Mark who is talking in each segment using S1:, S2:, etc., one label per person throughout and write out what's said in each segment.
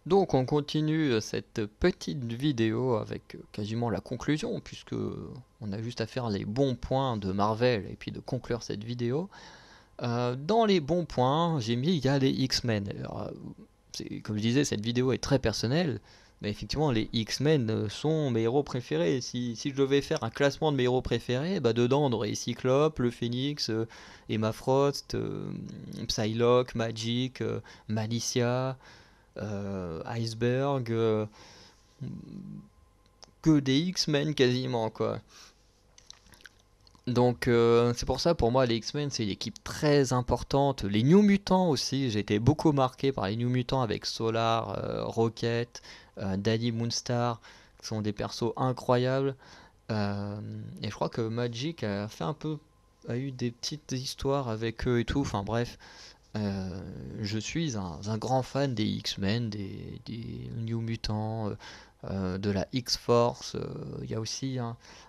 S1: Donc on continue cette petite vidéo avec quasiment la conclusion, puisque on a juste à faire les bons points de Marvel et puis de conclure cette vidéo. Dans les bons points, j'ai mis il y a les X-Men. Alors, comme je disais, cette vidéo est très personnelle, mais effectivement les X-Men sont mes héros préférés. Si je devais faire un classement de mes héros préférés, bah dedans on aurait Cyclope, le Phénix, Emma Frost, Psylocke, Magic, Malicia, Iceberg, que des X-Men quasiment quoi. Donc c'est pour ça pour moi les X-Men c'est une équipe très importante. Les New Mutants aussi, j'ai été beaucoup marqué par les New Mutants avec Solar, Rocket, Daddy Moonstar, qui sont des persos incroyables. Et je crois que Magic a fait un peu, a eu des petites histoires avec eux et tout. Enfin bref, je suis un grand fan des X-Men, des New Mutants, de la X-Force. Il y a aussi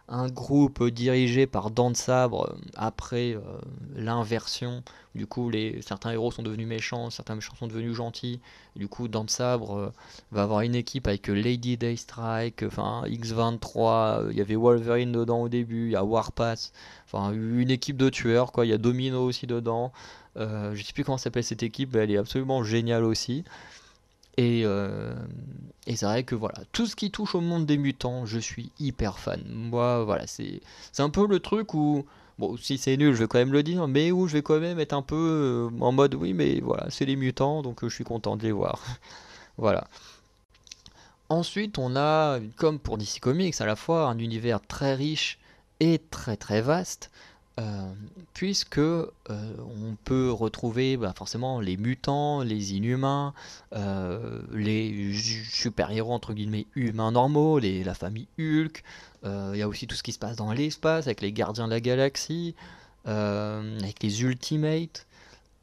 S1: un groupe dirigé par Dan Sabre après l'inversion. Du coup, certains héros sont devenus méchants, certains méchants sont devenus gentils. Du coup, Dan Sabre va avoir une équipe avec Lady Daystrike, enfin X-23. Il y avait Wolverine dedans au début, il y a Warpath. Enfin, une équipe de tueurs, quoi. Il y a Domino aussi dedans. Je sais plus comment s'appelle cette équipe, mais elle est absolument géniale aussi. Et, euh, et c'est vrai que voilà, tout ce qui touche au monde des mutants, je suis hyper fan. Moi, voilà, c'est un peu le truc où, bon, si c'est nul, je vais quand même le dire, mais où je vais quand même être un peu en mode, oui, mais voilà, c'est les mutants, donc je suis content de les voir. Voilà. Ensuite, on a, comme pour DC Comics, à la fois un univers très riche et très très vaste, euh, puisque on peut retrouver bah, forcément les mutants, les inhumains, les super-héros entre guillemets humains normaux, la famille Hulk. Il y a aussi tout ce qui se passe dans l'espace avec les Gardiens de la Galaxie, avec les Ultimates.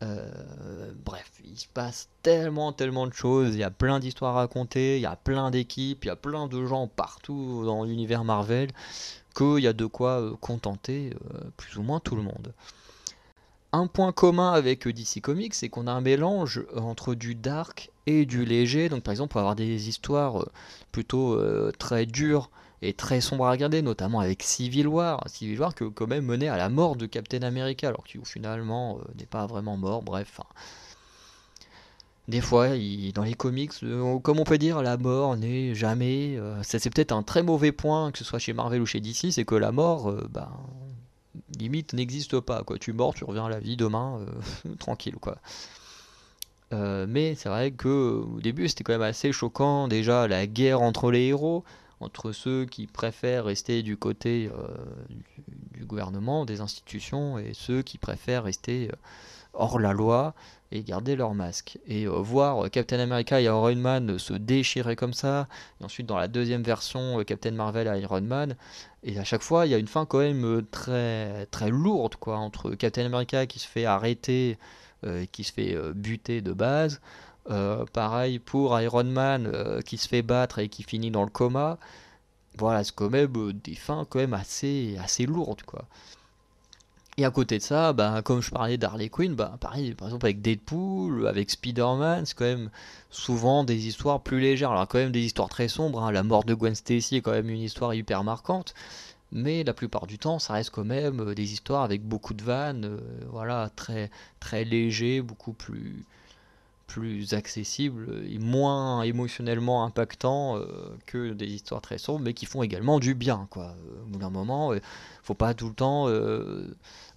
S1: Bref, il se passe tellement de choses, il y a plein d'histoires à raconter, il y a plein d'équipes, il y a plein de gens partout dans l'univers Marvel, qu'il y a de quoi contenter plus ou moins tout le monde. Un point commun avec DC Comics, c'est qu'on a un mélange entre du dark et du léger. Donc par exemple, on va avoir des histoires plutôt très dures et très sombres à regarder, notamment avec Civil War. Civil War que quand même menait à la mort de Captain America, alors qu'il finalement n'est pas vraiment mort. Bref, hein. Des fois, dans les comics, comme on peut dire, la mort n'est jamais. Ça, c'est peut-être un très mauvais point, que ce soit chez Marvel ou chez DC, c'est que la mort, bah, limite, n'existe pas. Quoi. Tu mords, tu reviens à la vie demain, tranquille, quoi. Mais c'est vrai que au début, c'était quand même assez choquant. Déjà, la guerre entre les héros, entre ceux qui préfèrent rester du côté du gouvernement, des institutions, et ceux qui préfèrent rester hors la loi et garder leur masque. Et voir Captain America et Iron Man se déchirer comme ça, et ensuite dans la deuxième version, Captain Marvel et Iron Man, et à chaque fois il y a une fin quand même très, très lourde quoi, entre Captain America qui se fait arrêter, qui se fait buter de base, pareil pour Iron Man qui se fait battre et qui finit dans le coma. Voilà, c'est quand même des fins quand même assez lourdes quoi. Et à côté de ça, bah, comme je parlais d'Harley Quinn, bah, pareil, par exemple avec Deadpool, avec Spider-Man, c'est quand même souvent des histoires plus légères. Alors quand même des histoires très sombres, hein. La mort de Gwen Stacy est quand même une histoire hyper marquante, mais la plupart du temps, ça reste quand même des histoires avec beaucoup de vannes, voilà, très très léger, beaucoup plus accessible et moins émotionnellement impactant que des histoires très sombres, mais qui font également du bien, quoi. Au bout d'un moment, faut pas tout le temps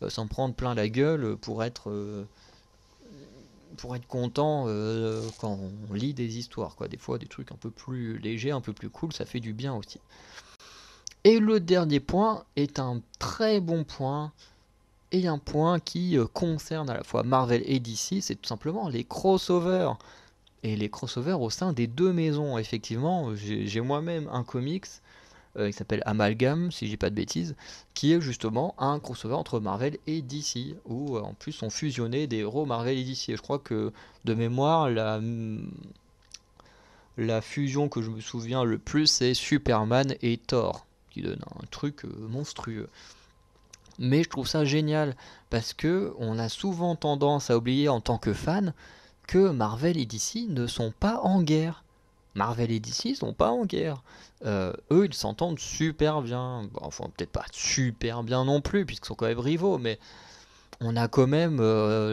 S1: s'en prendre plein la gueule pour être content quand on lit des histoires, quoi. Des fois, des trucs un peu plus légers, un peu plus cool, ça fait du bien aussi. Et le dernier point est un très bon point, et un point qui concerne à la fois Marvel et DC, c'est tout simplement les crossovers. Et les crossovers au sein des deux maisons. Effectivement, j'ai moi-même un comics qui s'appelle Amalgam, si je dis pas de bêtises, qui est justement un crossover entre Marvel et DC, où en plus on fusionnait des héros Marvel et DC. Et je crois que de mémoire, la fusion que je me souviens le plus, c'est Superman et Thor, qui donne un truc monstrueux. Mais je trouve ça génial, parce que on a souvent tendance à oublier en tant que fan que Marvel et DC ne sont pas en guerre. Marvel et DC sont pas en guerre. Eux, ils s'entendent super bien. Bon, enfin, peut-être pas super bien non plus, puisqu'ils sont quand même rivaux, mais on a quand même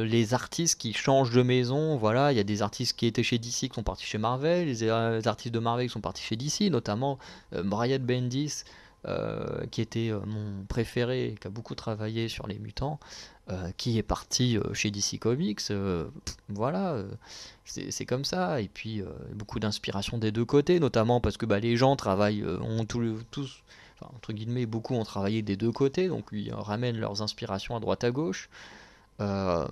S1: les artistes qui changent de maison. Voilà, il y a des artistes qui étaient chez DC qui sont partis chez Marvel, les artistes de Marvel qui sont partis chez DC, notamment Brian Bendis, qui était mon préféré, qui a beaucoup travaillé sur les mutants, qui est parti chez DC Comics. Voilà, c'est comme ça. Et puis beaucoup d'inspiration des deux côtés, notamment parce que bah, les gens travaillent, ont tous, enfin, entre guillemets, beaucoup ont travaillé des deux côtés, donc ils ramènent leurs inspirations à droite à gauche. Euh,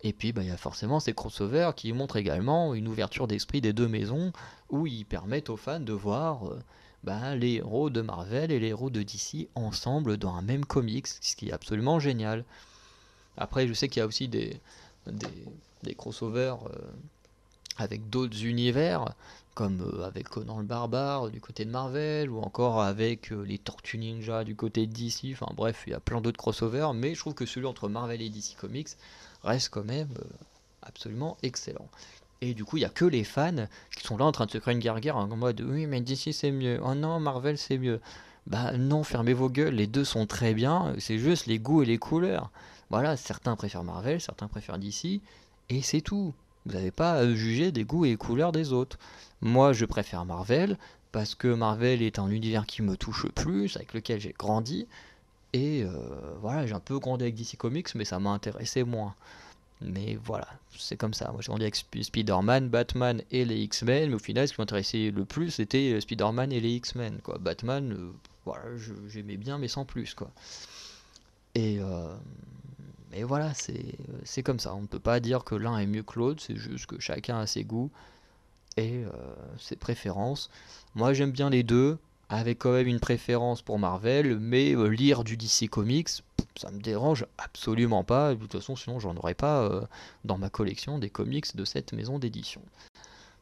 S1: et puis bah, il y a forcément ces crossovers qui montrent également une ouverture d'esprit des deux maisons, où ils permettent aux fans de voir bah, les héros de Marvel et les héros de DC ensemble dans un même comics, ce qui est absolument génial. Après, je sais qu'il y a aussi des, des crossovers avec d'autres univers, comme avec Conan le Barbare du côté de Marvel, ou encore avec les Tortues Ninja du côté de DC. Enfin bref, il y a plein d'autres crossovers, mais je trouve que celui entre Marvel et DC Comics reste quand même absolument excellent. Et du coup, il n'y a que les fans qui sont là en train de se créer une guerre en mode oui, mais DC c'est mieux, oh non, Marvel c'est mieux. Bah non, fermez vos gueules, les deux sont très bien, c'est juste les goûts et les couleurs. Voilà, certains préfèrent Marvel, certains préfèrent DC, et c'est tout. Vous n'avez pas à juger des goûts et couleurs des autres. Moi, je préfère Marvel, parce que Marvel est un univers qui me touche plus, avec lequel j'ai grandi, et voilà, j'ai un peu grandi avec DC Comics, mais ça m'a intéressé moins. Mais voilà, c'est comme ça. Moi j'ai grandi avec Spider-Man, Batman et les X-Men, mais au final ce qui m'intéressait le plus c'était Spider-Man et les X-Men, quoi. Batman, voilà, j'aimais bien mais sans plus, quoi. Et, euh, et voilà, c'est comme ça. On ne peut pas dire que l'un est mieux que l'autre, c'est juste que chacun a ses goûts et ses préférences. Moi j'aime bien les deux, avec quand même une préférence pour Marvel, mais lire du DC Comics, ça me dérange absolument pas. De toute façon, sinon j'en aurais pas dans ma collection des comics de cette maison d'édition.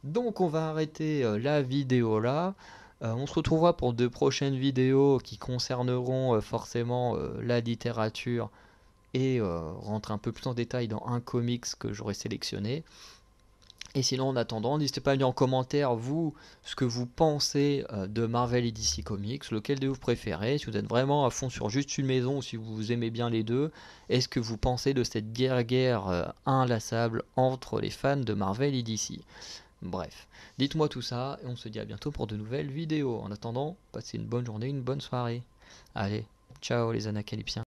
S1: Donc on va arrêter la vidéo là. On se retrouvera pour de prochaines vidéos qui concerneront forcément la littérature et rentrer un peu plus en détail dans un comics que j'aurais sélectionné. Et sinon, en attendant, n'hésitez pas à me dire en commentaire, vous, ce que vous pensez de Marvel et DC Comics, lequel de vous préférez, si vous êtes vraiment à fond sur juste une maison ou si vous aimez bien les deux, est-ce que vous pensez de cette guerre inlassable entre les fans de Marvel et DC. Bref, dites-moi tout ça et on se dit à bientôt pour de nouvelles vidéos. En attendant, passez une bonne journée, une bonne soirée. Allez, ciao les anacalypsiens.